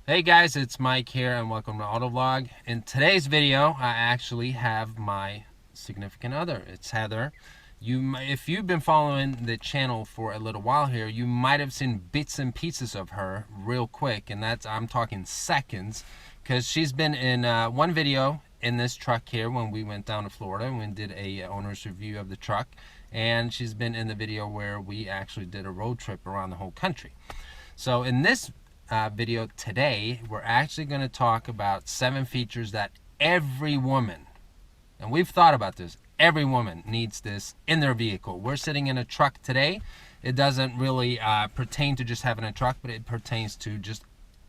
Hey guys, it's Mike here and welcome to Autovlog. In today's video, I actually have my significant other. It's Heather. If you've been following the channel for a little while here, you might have seen bits and pieces of her real quick, and I'm talking seconds, because she's been in one video in this truck here when we went down to Florida and we did a owner's review of the truck, and she's been in the video where we actually did a road trip around the whole country. So in this video today, we're actually going to talk about 7 features that every woman, and we've thought about this, every woman needs this in their vehicle. We're sitting in a truck today. It doesn't really pertain to just having a truck, but it pertains to just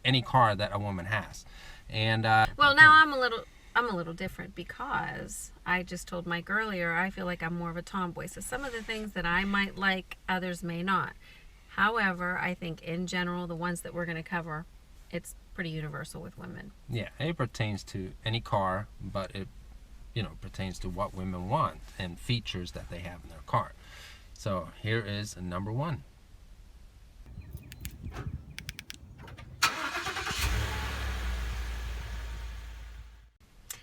any car that a woman has. And well, now I'm a little different, because I just told Mike earlier, I feel like I'm more of a tomboy. So some of the things that I might like, others may not. However, I think in general, the ones that we're going to cover, it's pretty universal with women. Yeah, it pertains to any car, but it pertains to what women want and features that they have in their car. So here is number 1.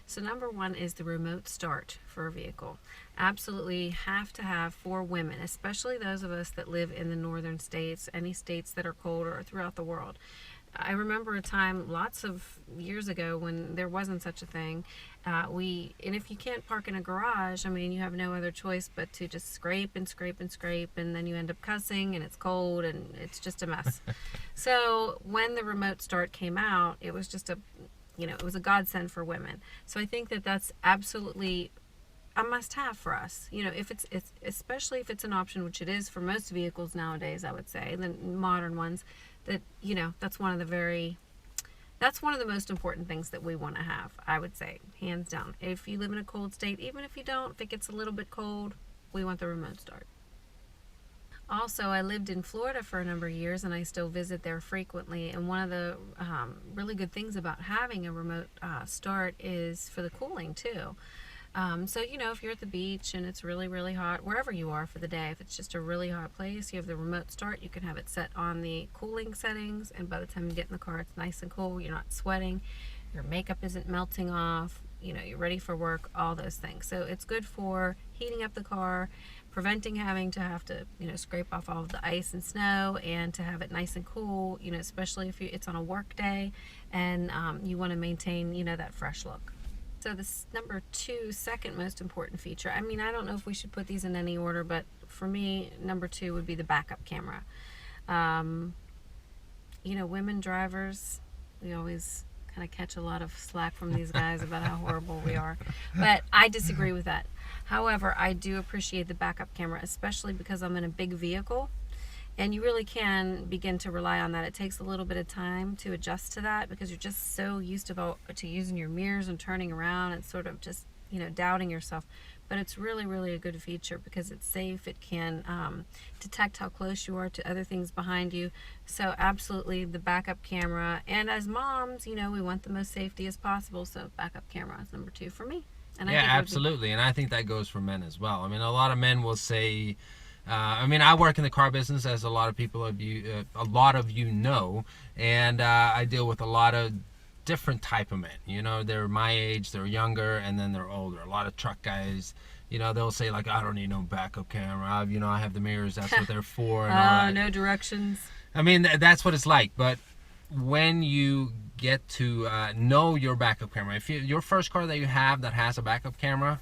So number 1 is the remote start for a vehicle. Absolutely have to have for women, especially those of us that live in the northern states, any states that are colder, or throughout the world. I remember a time lots of years ago when there wasn't such a thing. And if you can't park in a garage, I mean, you have no other choice but to just scrape and scrape and scrape, and then you end up cussing, and it's cold, and it's just a mess. So when the remote start came out, it was just it was a godsend for women. So I think that that's absolutely a must-have for us. If it's especially if it's an option, which it is for most vehicles nowadays, I would say, the modern ones, that that's one of the most important things that we want to have, I would say, hands down. If you live in a cold state, even if you don't, if it gets a little bit cold, we want the remote start. Also, I lived in Florida for a number of years, and I still visit there frequently. And one of the really good things about having a remote start is for the cooling too. So, if you're at the beach and it's really, really hot, wherever you are for the day, if it's just a really hot place, you have the remote start, you can have it set on the cooling settings, and by the time you get in the car, it's nice and cool, you're not sweating, your makeup isn't melting off, you're ready for work, all those things. So it's good for heating up the car, preventing having to have to, scrape off all of the ice and snow, and to have it nice and cool, especially if it's on a work day and you want to maintain, that fresh look. So this number 2, second most important feature, I mean, I don't know if we should put these in any order, but for me, number 2 would be the backup camera. Women drivers, we always kind of catch a lot of slack from these guys about how horrible we are, but I disagree with that. However, I do appreciate the backup camera, especially because I'm in a big vehicle, and you really can begin to rely on that. It takes a little bit of time to adjust to that, because you're just so used to using your mirrors and turning around and sort of just doubting yourself. But it's really, really a good feature because it's safe. It can detect how close you are to other things behind you. So absolutely the backup camera. And as moms, we want the most safety as possible. So backup camera is number 2 for me. And yeah, absolutely. And I think that goes for men as well. I mean, a lot of men will say, I work in the car business, as a lot of you know, and I deal with a lot of different type of men. They're my age, they're younger, and then they're older. A lot of truck guys, they'll say, like, I don't need no backup camera. I have the mirrors, that's what they're for. And no directions. I mean, that's what it's like. But when you get to know your backup camera, if your first car that you have that has a backup camera,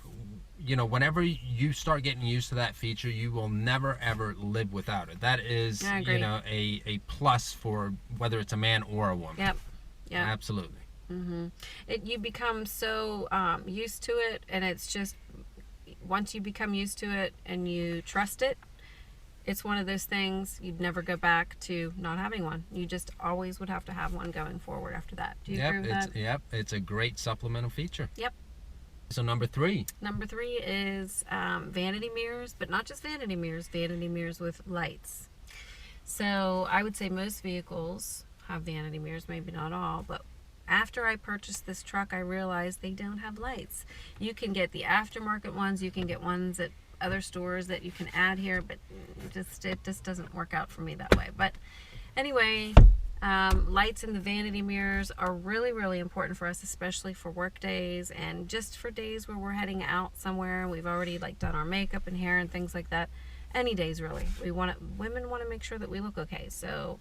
whenever you start getting used to that feature, you will never ever live without it. That is, a plus for whether it's a man or a woman. Yep. Yeah, absolutely. You become so used to it, and it's just, once you become used to it and you trust it, it's one of those things you'd never go back to not having one. You just always would have to have one going forward after that. Do you agree with that? Yep, it's a great supplemental feature. Yep. So number 3. Number 3 is vanity mirrors, but not just vanity mirrors with lights. So I would say most vehicles have vanity mirrors, maybe not all, but after I purchased this truck, I realized they don't have lights. You can get the aftermarket ones, you can get ones at other stores that you can add here, but it just doesn't work out for me that way. But anyway, Lights in the vanity mirrors are really, really important for us, especially for work days and just for days where we're heading out somewhere and we've already like done our makeup and hair and things like that. Any days really. Women want to make sure that we look okay. So,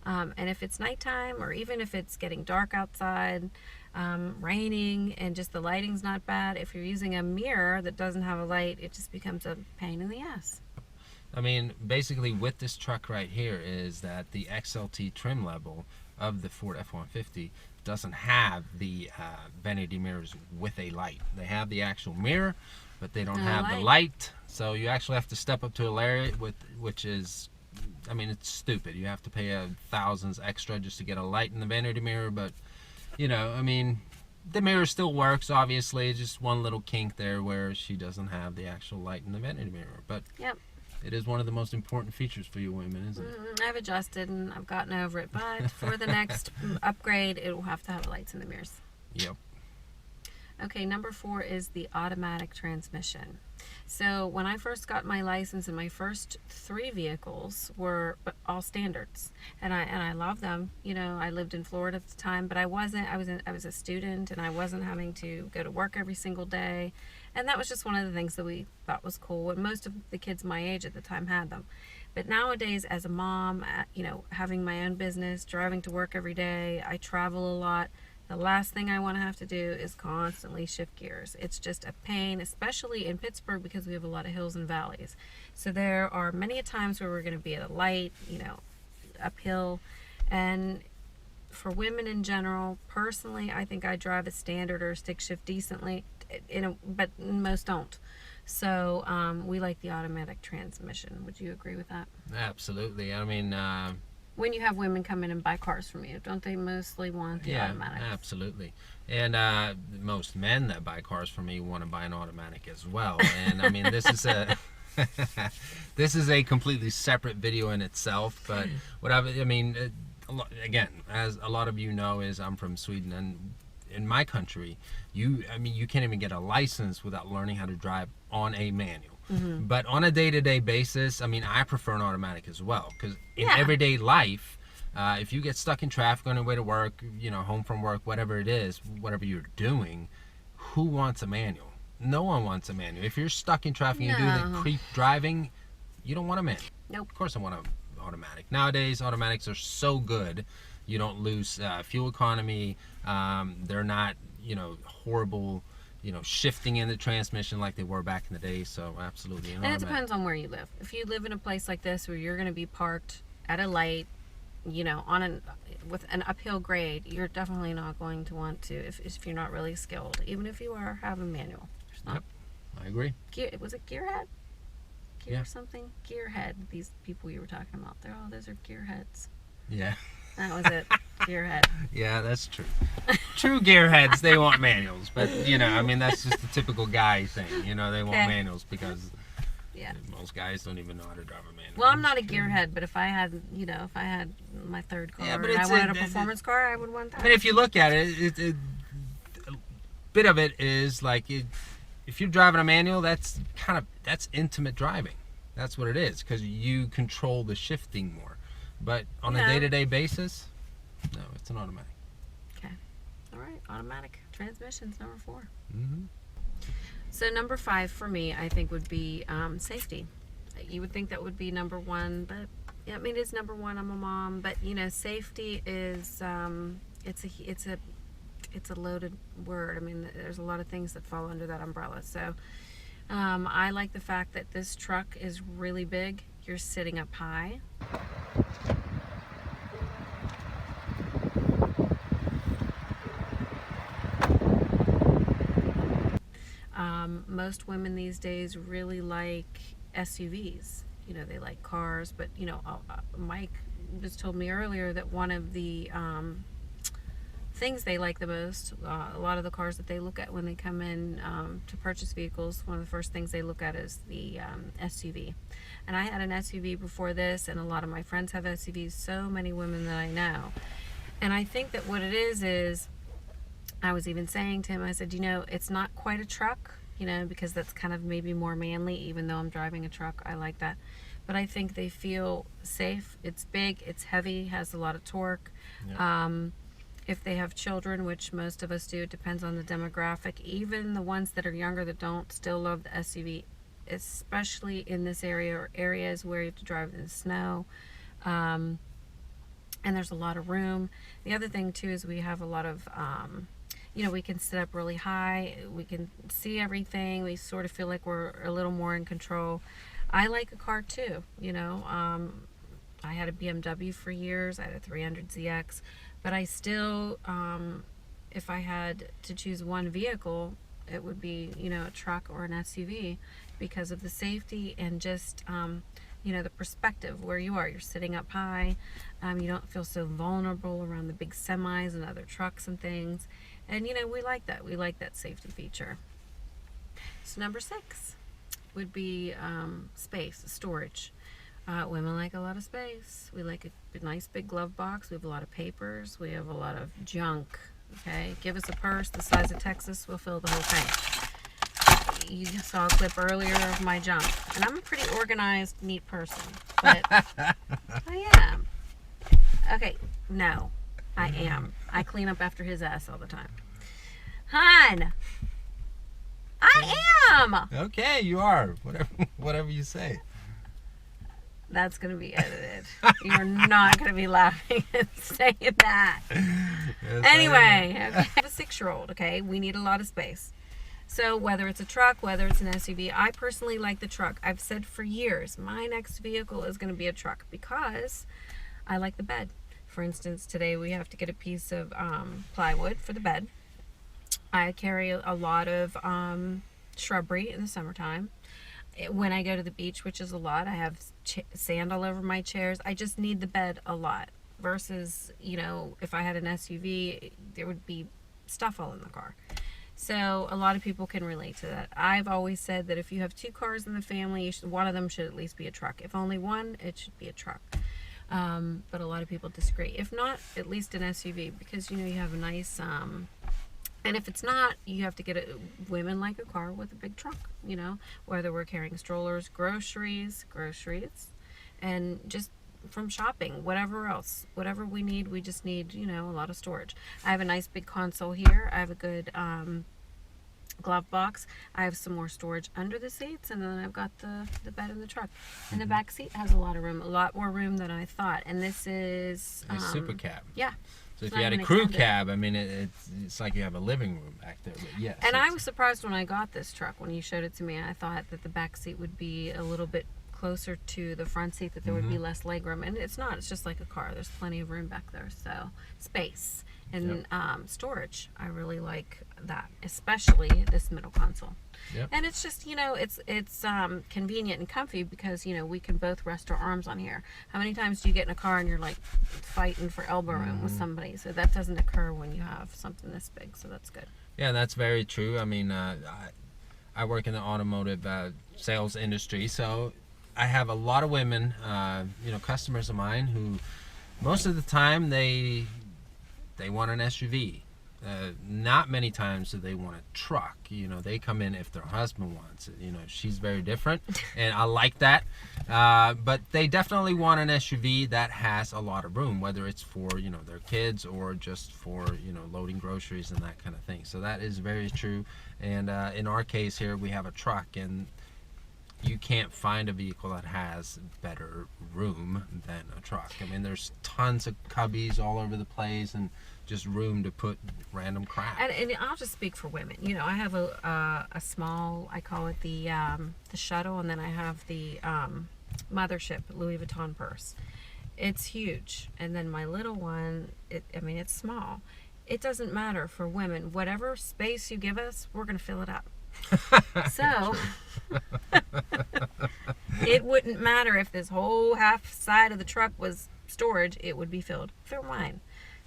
and if it's nighttime or even if it's getting dark outside, raining and just the lighting's not bad, if you're using a mirror that doesn't have a light, it just becomes a pain in the ass. I mean, basically with this truck right here is that the XLT trim level of the Ford F-150 doesn't have the vanity mirrors with a light. They have the actual mirror, but they don't have the light. So you actually have to step up to a layer, which is, I mean, it's stupid. You have to pay thousands extra just to get a light in the vanity mirror. But, you know, I mean, the mirror still works, obviously. Just one little kink there where she doesn't have the actual light in the vanity mirror. But yep. It is one of the most important features for you women, isn't it? I've adjusted and I've gotten over it, but for the next upgrade, it will have to have lights in the mirrors. Yep. Okay, number 4 is the automatic transmission. So when I first got my license, and my first 3 vehicles were all standards, and I love them. You know, I lived in Florida at the time, but I was a student, and I wasn't having to go to work every single day, and that was just one of the things that we thought was cool. And most of the kids my age at the time had them. But nowadays, as a mom, you know, having my own business, driving to work every day, I travel a lot. The last thing I want to have to do is constantly shift gears. It's just a pain, especially in Pittsburgh because we have a lot of hills and valleys. So there are many times where we're going to be at a light, you know, uphill. And for women in general, personally, I think I drive a standard or a stick shift decently, but most don't. So we like the automatic transmission. Would you agree with that? Absolutely. I mean, when you have women come in and buy cars from you, don't they mostly want the automatic? Yeah, absolutely. And most men that buy cars from me want to buy an automatic as well. And I mean, this is a this is a completely separate video in itself. But what I mean, again, as a lot of you know, is I'm from Sweden, and in my country, you can't even get a license without learning how to drive on a manual. Mm-hmm. But on a day-to-day basis, I mean, I prefer an automatic as well, because in everyday life, if you get stuck in traffic on your way to work, you know, home from work, whatever it is, whatever you're doing, who wants a manual? No one wants a manual. If you're stuck in traffic and you do the creep driving, you don't want a manual. Nope. Of course I want an automatic. Nowadays, automatics are so good. You don't lose fuel economy. They're not, you know, horrible, you know, shifting in the transmission like they were back in the day. So absolutely. And it depends on where you live. If you live in a place like this where you're going to be parked at a light, you know, with an uphill grade, you're definitely not going to want to if you're not really skilled. Even if you have a manual. Yep, I agree. Was it gearhead? Something? Gearhead. These people you were talking about. Those are gearheads. Yeah. That was it. Gearhead. Yeah, that's true. True gearheads, they want manuals. But, you know, I mean, that's just the typical guy thing. You know, they want manuals because most guys don't even know how to drive a manual. Well, I'm not a gearhead, but if I had my third car and I wanted a performance car, I would want that. I mean, if you look at it, a bit of it is like, if you're driving a manual, that's intimate driving. That's what it is, because you control the shifting more. But on a day-to-day basis, no, it's an automatic. Okay. All right. Automatic transmissions, number 4. Mm-hmm. So number 5 for me, I think, would be safety. You would think that would be number 1, but yeah, I mean, it's number 1. I'm a mom, but you know, safety is it's a loaded word. I mean, there's a lot of things that fall under that umbrella. So I like the fact that this truck is really big. You're sitting up high. Most women these days really like SUVs. You know, they like cars, but you know, Mike just told me earlier that one of the things they like the most, a lot of the cars that they look at when they come in to purchase vehicles, one of the first things they look at is the SUV. And I had an SUV before this, and a lot of my friends have SUVs, so many women that I know. And I think that what it is I was even saying to him, I said, you know, it's not quite a truck, you know, because that's kind of maybe more manly, even though I'm driving a truck, I like that. but I think they feel safe. It's big, it's heavy, has a lot of torque. Yeah. If they have children, which most of us do, it depends on the demographic. Even the ones that are younger that don't still love the SUV, especially in this area or areas where you have to drive in the snow. And there's a lot of room. The other thing too is we have a lot of, we can sit up really high. We can see everything. We sort of feel like we're a little more in control. I like a car too, I had a BMW for years. I had a 300ZX, but I still, if I had to choose one vehicle, it would be, a truck or an SUV because of the safety and just, the perspective where you are. You're sitting up high. You don't feel so vulnerable around the big semis and other trucks and things. And, we like that. We like that safety feature. So number 6 would be space, storage. Women like a lot of space. We like a nice big glove box. We have a lot of papers. We have a lot of junk. Okay, give us a purse the size of Texas, we'll fill the whole thing. You saw a clip earlier of my junk, and I'm a pretty organized, neat person, but I am. Okay, no, I am. I clean up after his ass all the time. Hon, I am. Okay, you are. Whatever you say. That's going to be edited. You're not going to be laughing and saying that. Yes, Anyway, I have a 6-year-old, okay? We need a lot of space. So whether it's a truck, whether it's an SUV, I personally like the truck. I've said for years, my next vehicle is going to be a truck because I like the bed. For instance, today we have to get a piece of plywood for the bed. I carry a lot of shrubbery in the summertime. When I go to the beach, which is a lot, I have sand all over my chairs. I just need the bed a lot versus, if I had an SUV, there would be stuff all in the car. So a lot of people can relate to that. I've always said that if you have 2 cars in the family, one of them should at least be a truck. If only one, it should be a truck. But a lot of people disagree. If not, at least an SUV because, you have a nice... And if it's not, you have to get women like a car with a big trunk, whether we're carrying strollers, groceries, and just from shopping, whatever else, whatever we need, we just need, a lot of storage. I have a nice big console here. I have a good glove box. I have some more storage under the seats, and then I've got the bed in the truck. And the back seat has a lot of room, a lot more room than I thought. And this is... a super cab. Yeah. So if you had a crew cab, I mean, it's like you have a living room back there. But yes. And I was surprised when I got this truck. When you showed it to me, I thought that the back seat would be a little bit closer to the front seat, that there would be less leg room. And it's not. It's just like a car. There's plenty of room back there. So space and storage. I really like that, especially this middle console. Yep. And it's just, it's convenient and comfy because, we can both rest our arms on here. How many times do you get in a car and you're like fighting for elbow room with somebody? So that doesn't occur when you have something this big. So that's good. Yeah, that's very true. I mean, I work in the automotive sales industry, so I have a lot of women, customers of mine who most of the time they want an SUV. Not many times do they want a truck. They come in if their husband wants it. She's very different, and I like that. But they definitely want an SUV that has a lot of room, whether it's for their kids or just for loading groceries and that kind of thing. So that is very true. And in our case here, we have a truck, and you can't find a vehicle that has better room than a truck. I mean, there's tons of cubbies all over the place and just room to put random crap. And I'll just speak for women. I have a small, I call it the shuttle, and then I have the mothership Louis Vuitton purse. It's huge. And then my little one, it's small. It doesn't matter for women. Whatever space you give us, we're going to fill it up. So it wouldn't matter if this whole half side of the truck was storage, it would be filled. Fill mine.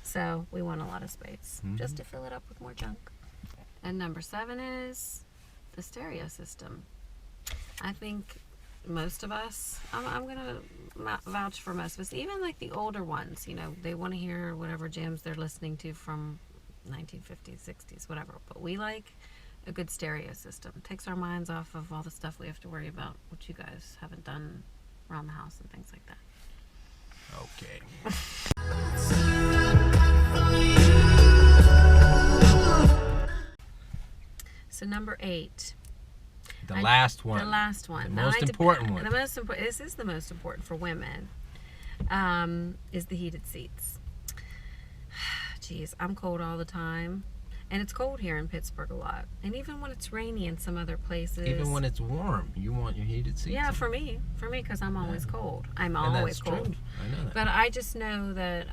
So we want a lot of space just to fill it up with more junk. And number 7 is the stereo system. I think most of us, I'm going to vouch for most of us, even like the older ones, they want to hear whatever jams they're listening to from 1950s, 60s, whatever. But we like a good stereo system. It takes our minds off of all the stuff we have to worry about, which you guys haven't done around the house and things like that. Okay. So number 8. The last one. The last one. The Now, most important one. The most important. This is the most important for women. Is the heated seats. Geez, I'm cold all the time. And it's cold here in Pittsburgh a lot. And even when it's rainy in some other places. Even when it's warm, you want your heated seats. Yeah, for me, because I'm always cold. I'm always cold. True. I know that. But I just know that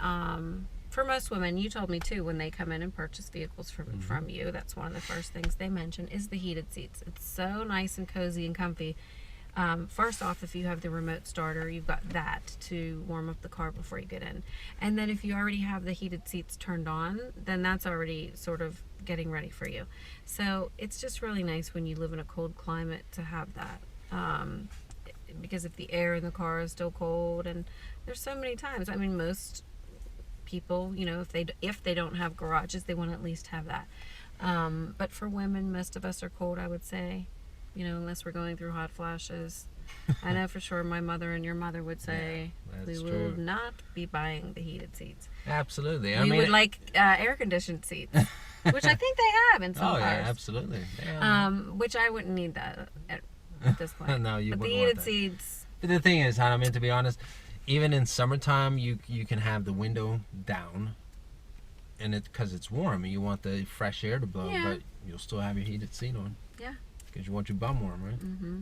for most women, you told me too, when they come in and purchase vehicles from you, that's one of the first things they mention is the heated seats. It's so nice and cozy and comfy. First off, if you have the remote starter, you've got that to warm up the car before you get in. And then if you already have the heated seats turned on, then that's already sort of getting ready for you. So it's just really nice when you live in a cold climate to have that. Because if the air in the car is still cold, and there's so many times, I mean, most people, you know, if they don't have garages, they want to at least have that. But for women, most of us are cold, I would say. You know, unless we're going through hot flashes. I know for sure my mother and your mother would say we will not be buying the heated seats. Absolutely. We would like air-conditioned seats, which I think they have in some cars. Oh, yeah, absolutely. Which I wouldn't need that at this point. No, you but wouldn't the want heated that. seats. But the thing is, I mean, to be honest, even in summertime, you can have the window down, and because it's warm, and you want the fresh air to blow, but you'll still have your heated seat on. Yeah. Because you want your bum warm, right? Mm-hmm.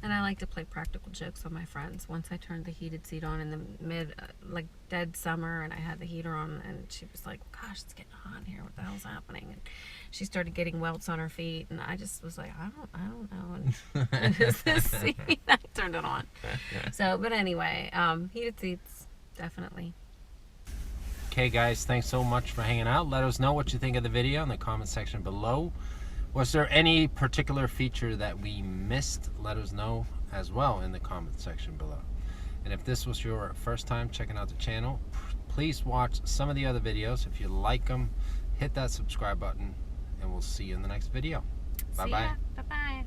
And I like to play practical jokes on my friends. Once I turned the heated seat on in the like dead summer, and I had the heater on, and she was like, "Gosh, it's getting hot in here. What the hell's happening?" And she started getting welts on her feet, and I just was like, "I don't know." And it's this seat. I turned it on. So, but anyway, heated seats, definitely. Okay, guys, thanks so much for hanging out. Let us know what you think of the video in the comment section below. Was there any particular feature that we missed? Let us know as well in the comment section below. And if this was your first time checking out the channel, please watch some of the other videos. If you like them, hit that subscribe button, and we'll see you in the next video. Bye-bye. Bye-bye.